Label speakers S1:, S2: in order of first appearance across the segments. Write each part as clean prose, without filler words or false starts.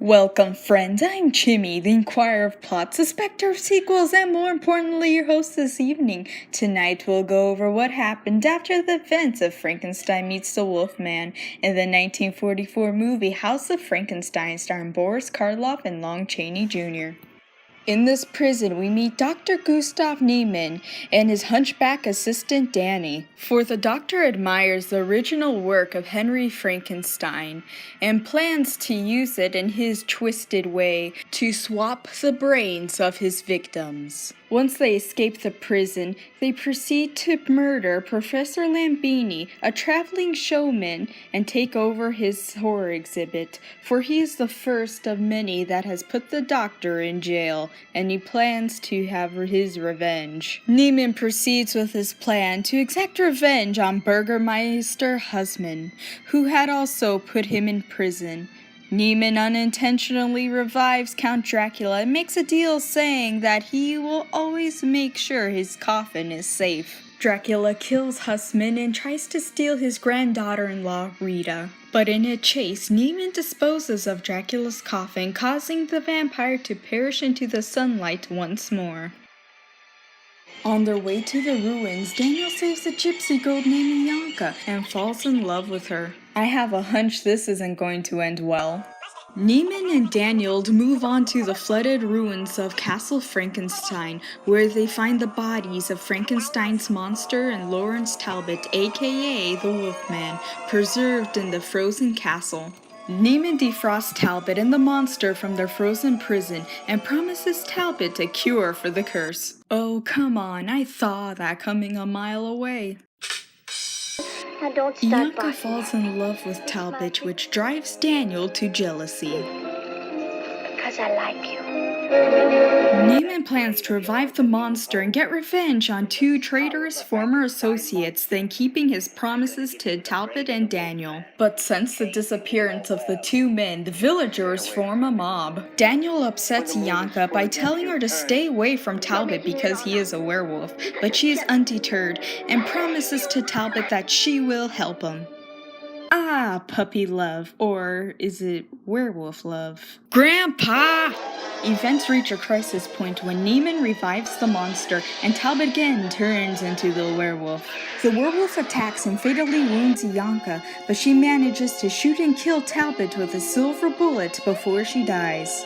S1: Welcome, friends. I'm Jimmy, the Inquirer of Plots, suspector of sequels, and more importantly, your host this evening. Tonight, we'll go over what happened after the events of Frankenstein meets the Wolfman in the 1944 movie House of Frankenstein, starring Boris Karloff and Lon Chaney Jr. In this prison, we meet Dr. Gustav Niemann and his hunchback assistant Danny, for the doctor admires the original work of Henry Frankenstein and plans to use it in his twisted way to swap the brains of his victims. Once they escape the prison, they proceed to murder Professor Lambini, a traveling showman, and take over his horror exhibit, for he is the first of many that has put the doctor in jail, and he plans to have his revenge. Niemann proceeds with his plan to exact revenge on Burgermeister Husman, who had also put him in prison. Niemann unintentionally revives Count Dracula and makes a deal saying that he will always make sure his coffin is safe. Dracula kills Husman and tries to steal his granddaughter-in-law, Rita. But in a chase, Niemann disposes of Dracula's coffin, causing the vampire to perish into the sunlight once more. On their way to the ruins, Daniel saves a gypsy girl named Yanka and falls in love with her. I have a hunch this isn't going to end well. Niemann and Daniel move on to the flooded ruins of Castle Frankenstein, where they find the bodies of Frankenstein's monster and Lawrence Talbot, aka the Wolfman, preserved in the frozen castle. Niemann defrosts Talbot and the monster from their frozen prison and promises Talbot a cure for the curse. Oh, come on, I saw that coming a mile away.
S2: Now don't start
S1: Yanka
S2: barking.
S1: falls in love with Talbot, which drives Daniel to jealousy.
S2: Because I like you.
S1: Niemann plans to revive the monster and get revenge on two traitorous former associates, then keeping his promises to Talbot and Daniel. But since the disappearance of the two men, the villagers form a mob. Daniel upsets Yanka by telling her to stay away from Talbot because he is a werewolf, but she is undeterred and promises to Talbot that she will help him. Ah, puppy love, or is it werewolf love? Grandpa! Events reach a crisis point when Niemann revives the monster and Talbot again turns into the werewolf. The werewolf attacks and fatally wounds Yanka, but she manages to shoot and kill Talbot with a silver bullet before she dies.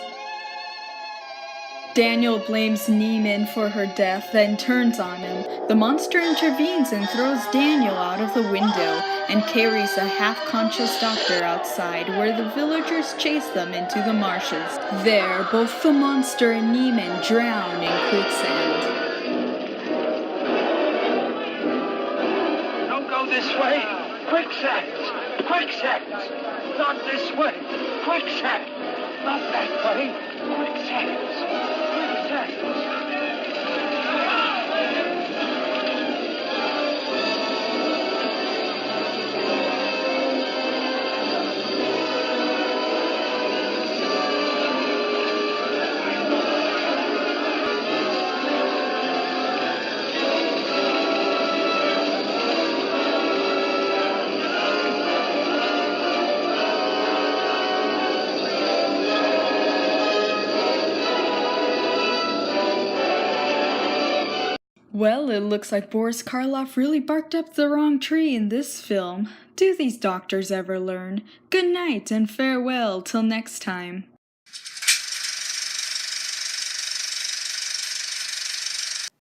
S1: Daniel blames Niemann for her death, then turns on him. The monster intervenes and throws Daniel out of the window and carries a half-conscious doctor outside, where the villagers chase them into the marshes. There, both the monster and Niemann drown in quicksand.
S3: Don't go this way! Quicksand! Quicksand! Not this way! Quicksand! Not that way! Quicksand! Quicksand!
S1: Well, it looks like Boris Karloff really barked up the wrong tree in this film. Do these doctors ever learn? Good night and farewell till next time.